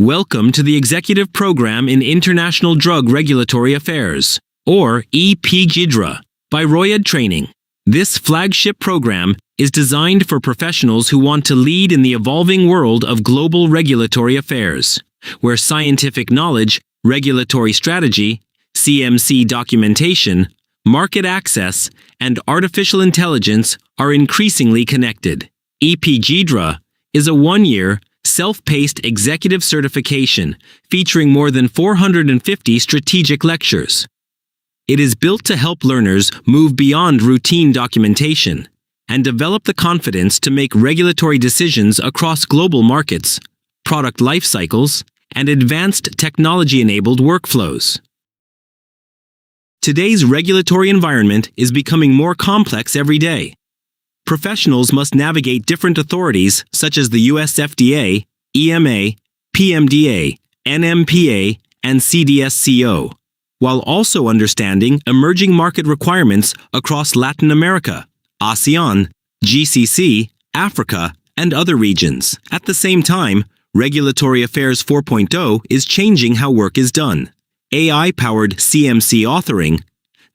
Welcome to the Executive Program in International Drug Regulatory Affairs, or EPGIDRA, by Royad Training. This flagship program is designed for professionals who want to lead in the evolving world of global regulatory affairs, where scientific knowledge, regulatory strategy, CMC documentation, market access, and artificial intelligence are increasingly connected. EPGIDRA is a one-year, self-paced executive certification featuring more than 450 strategic lectures. It is built to help learners move beyond routine documentation and develop the confidence to make regulatory decisions across global markets, product life cycles, and advanced technology-enabled workflows. Today's regulatory environment is becoming more complex every day. Professionals must navigate different authorities such as the US FDA, EMA, PMDA, NMPA, and CDSCO, while also understanding emerging market requirements across Latin America, ASEAN, GCC, Africa, and other regions. At the same time, Regulatory Affairs 4.0 is changing how work is done. AI-powered CMC authoring,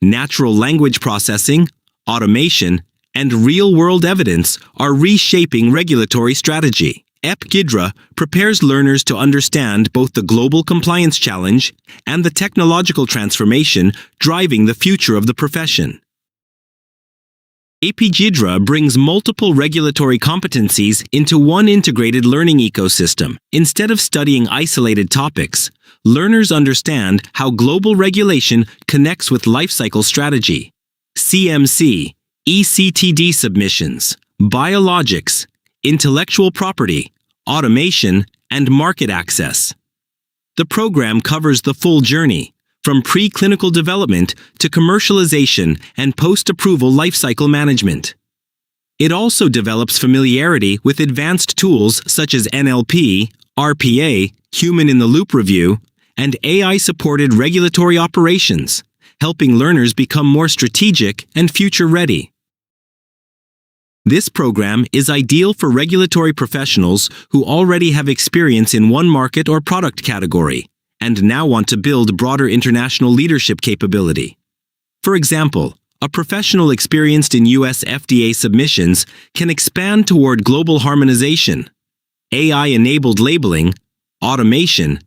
natural language processing, automation, and real-world evidence are reshaping regulatory strategy. EPGIDRA prepares learners to understand both the global compliance challenge and the technological transformation driving the future of the profession. EPGIDRA brings multiple regulatory competencies into one integrated learning ecosystem. Instead of studying isolated topics, learners understand how global regulation connects with lifecycle strategy, CMC, eCTD submissions, biologics, intellectual property, automation, and market access. The program covers the full journey, from preclinical development to commercialization and post-approval lifecycle management. It also develops familiarity with advanced tools such as NLP, RPA, human-in-the-loop review, and AI-supported regulatory operations, helping learners become more strategic and future-ready. This program is ideal for regulatory professionals who already have experience in one market or product category and now want to build broader international leadership capability. For example, a professional experienced in US FDA submissions can expand toward global harmonization, AI-enabled labeling, automation,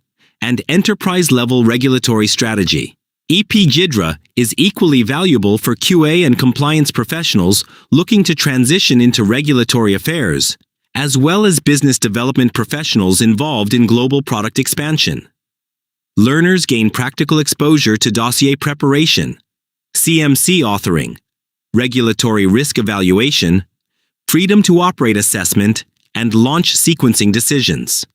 and enterprise-level regulatory strategy. EPGIDRA is equally valuable for QA and compliance professionals looking to transition into regulatory affairs, as well as business development professionals involved in global product expansion. Learners gain practical exposure to dossier preparation, CMC authoring, regulatory risk evaluation, freedom to operate assessment, and launch sequencing decisions.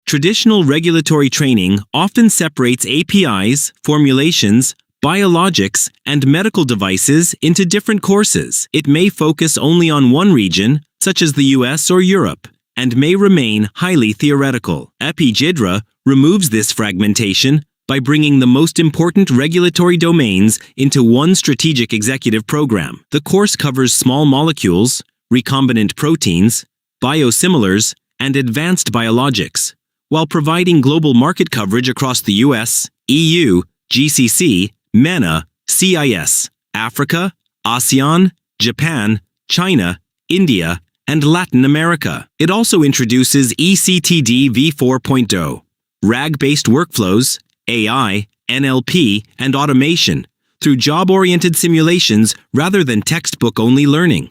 Traditional regulatory training often separates APIs, formulations, biologics, and medical devices into different courses. It may focus only on one region, such as the US or Europe, and may remain highly theoretical. EPGIDRA removes this fragmentation by bringing the most important regulatory domains into one strategic executive program. The course covers small molecules, recombinant proteins, biosimilars, and advanced biologics, while providing global market coverage across the US, EU, GCC, MENA, CIS, Africa, ASEAN, Japan, China, India, and Latin America. It also introduces eCTD v4.0, RAG-based workflows, AI, NLP, and automation through job-oriented simulations rather than textbook-only learning.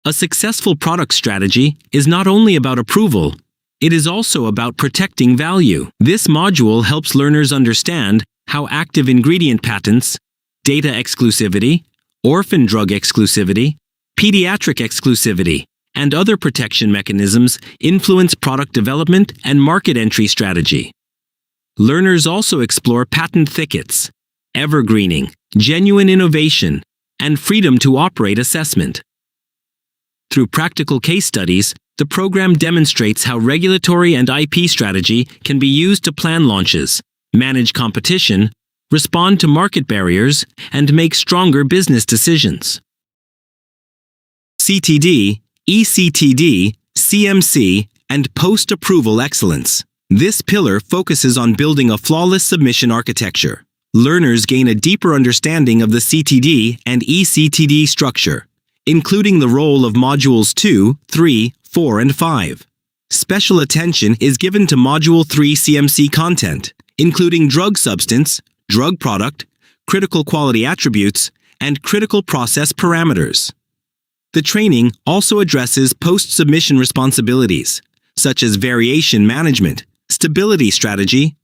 A successful product strategy is not only about approval, it is also about protecting value. This module helps learners understand how active ingredient patents, data exclusivity, orphan drug exclusivity, pediatric exclusivity, and other protection mechanisms influence product development and market entry strategy. Learners also explore patent thickets, evergreening, genuine innovation, and freedom to operate assessment. Through practical case studies, the program demonstrates how regulatory and IP strategy can be used to plan launches, manage competition, respond to market barriers, and make stronger business decisions. CTD, eCTD, CMC, and post-approval excellence. This pillar focuses on building a flawless submission architecture. Learners gain a deeper understanding of the CTD and eCTD structure, including the role of Modules 2, 3, 4, and 5. Special attention is given to Module 3 CMC content, including drug substance, drug product, critical quality attributes, and critical process parameters. The training also addresses post-submission responsibilities, such as variation management, stability strategy,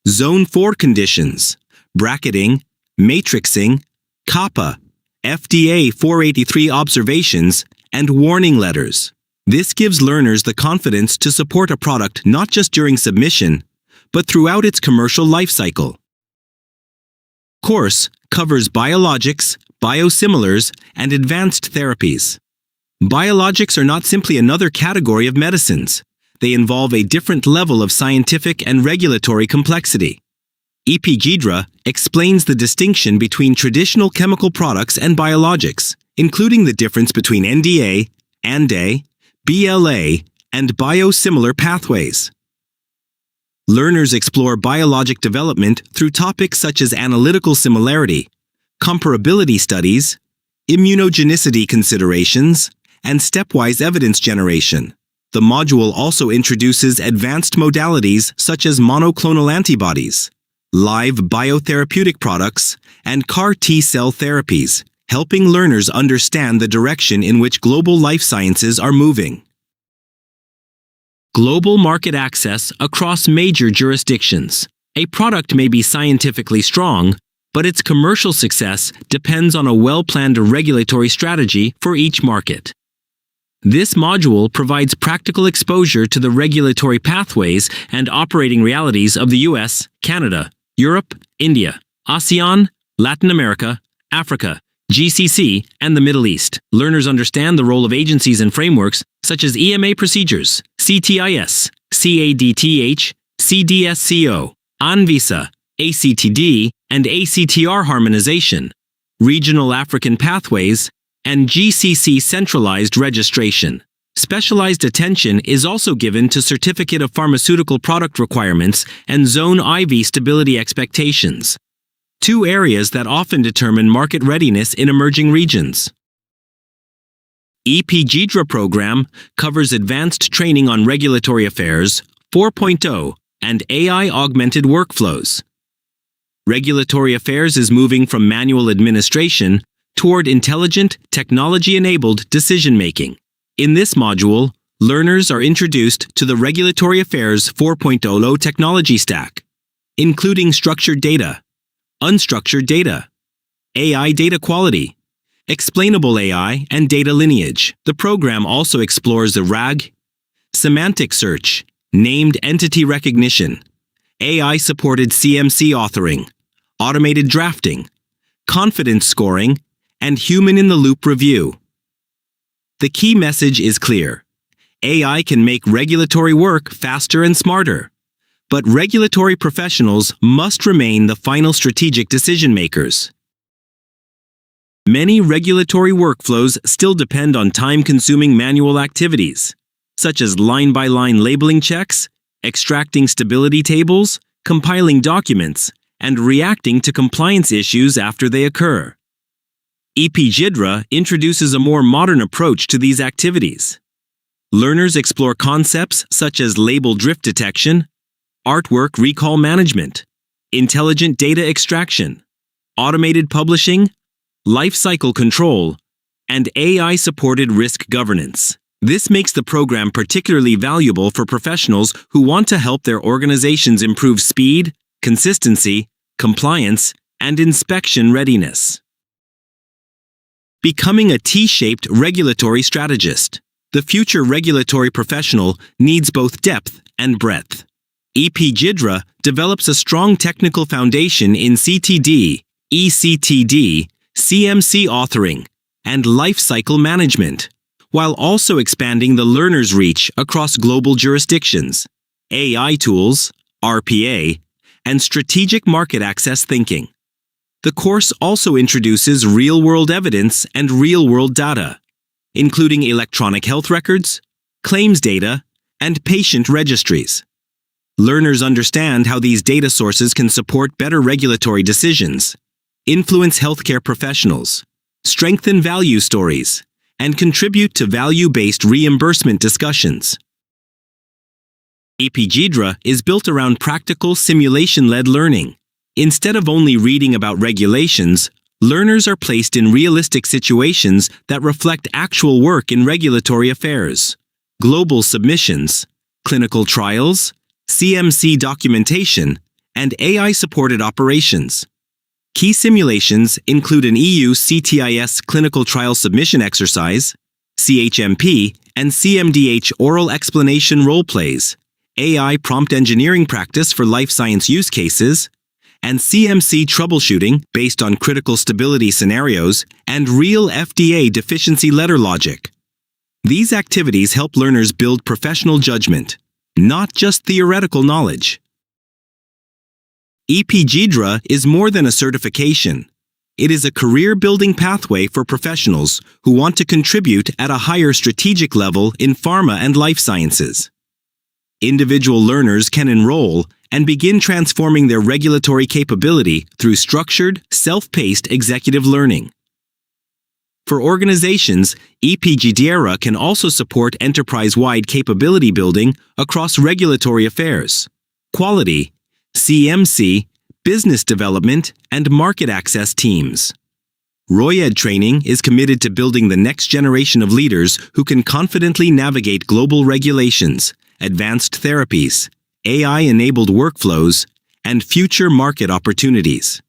Zone 4 conditions, bracketing, matrixing, CAPA, FDA 483 observations, and warning letters. This gives learners the confidence to support a product not just during submission, but throughout its commercial lifecycle. Course covers biologics, biosimilars, and advanced therapies. Biologics are not simply another category of medicines. They involve a different level of scientific and regulatory complexity. EPGIDRA explains the distinction between traditional chemical products and biologics, including the difference between NDA, ANDA, BLA, and biosimilar pathways. Learners explore biologic development through topics such as analytical similarity, comparability studies, immunogenicity considerations, and stepwise evidence generation. The module also introduces advanced modalities such as monoclonal antibodies, live biotherapeutic products, and CAR T-cell therapies, helping learners understand the direction in which global life sciences are moving. Global market access across major jurisdictions. A product may be scientifically strong, but its commercial success depends on a well-planned regulatory strategy for each market. This module provides practical exposure to the regulatory pathways and operating realities of the US, Canada, Europe, India, ASEAN, Latin America, Africa, GCC, and the Middle East. Learners understand the role of agencies and frameworks such as EMA procedures, CTIS, CADTH, CDSCO, ANVISA, eCTD, and ACTR harmonization, regional African pathways, and GCC centralized registration. Specialized attention is also given to Certificate of Pharmaceutical Product requirements and Zone IV stability expectations, two areas that often determine market readiness in emerging regions. EPGIDRA program covers advanced training on regulatory affairs 4.0 and AI-augmented workflows. Regulatory affairs is moving from manual administration toward intelligent, technology-enabled decision-making. In this module, learners are introduced to the Regulatory Affairs 4.0 low technology stack, including structured data, unstructured data, AI data quality, explainable AI, and data lineage. The program also explores the RAG, semantic search, named entity recognition, AI-supported CMC authoring, automated drafting, confidence scoring, and human-in-the-loop review. The key message is clear. AI can make regulatory work faster and smarter, but regulatory professionals must remain the final strategic decision makers. Many regulatory workflows still depend on time-consuming manual activities, such as line-by-line labeling checks, extracting stability tables, compiling documents, and reacting to compliance issues after they occur. EPGIDRA introduces a more modern approach to these activities. Learners explore concepts such as label drift detection, artwork recall management, intelligent data extraction, automated publishing, lifecycle control, and AI-supported risk governance. This makes the program particularly valuable for professionals who want to help their organizations improve speed, consistency, compliance, and inspection readiness. Becoming a T-shaped regulatory strategist. The future regulatory professional needs both depth and breadth. EPGIDRA develops a strong technical foundation in CTD, eCTD, CMC authoring, and lifecycle management, while also expanding the learner's reach across global jurisdictions, AI tools, RPA, and strategic market access thinking. The course also introduces real-world evidence and real-world data, including electronic health records, claims data, and patient registries. Learners understand how these data sources can support better regulatory decisions, influence healthcare professionals, strengthen value stories, and contribute to value-based reimbursement discussions. EPGIDRA is built around practical simulation-led learning. Instead of only reading about regulations, learners are placed in realistic situations that reflect actual work in regulatory affairs, global submissions, clinical trials, CMC documentation, and AI-supported operations. Key simulations include an EU CTIS clinical trial submission exercise, CHMP, and CMDH oral explanation role plays, AI prompt engineering practice for life science use cases, and CMC troubleshooting based on critical stability scenarios and real FDA deficiency letter logic. These activities help learners build professional judgment, not just theoretical knowledge. EPGIDRA is more than a certification. It is a career-building pathway for professionals who want to contribute at a higher strategic level in pharma and life sciences. Individual learners can enroll and begin transforming their regulatory capability through structured, self-paced executive learning. For organizations, EPGIDRA can also support enterprise-wide capability building across regulatory affairs, quality, CMC, business development, and market access teams. ROYED training is committed to building the next generation of leaders who can confidently navigate global regulations, advanced therapies, AI-enabled workflows, and future market opportunities.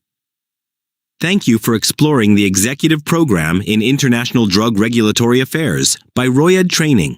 Thank you for exploring the executive program in International Drug Regulatory Affairs by ROYED Training.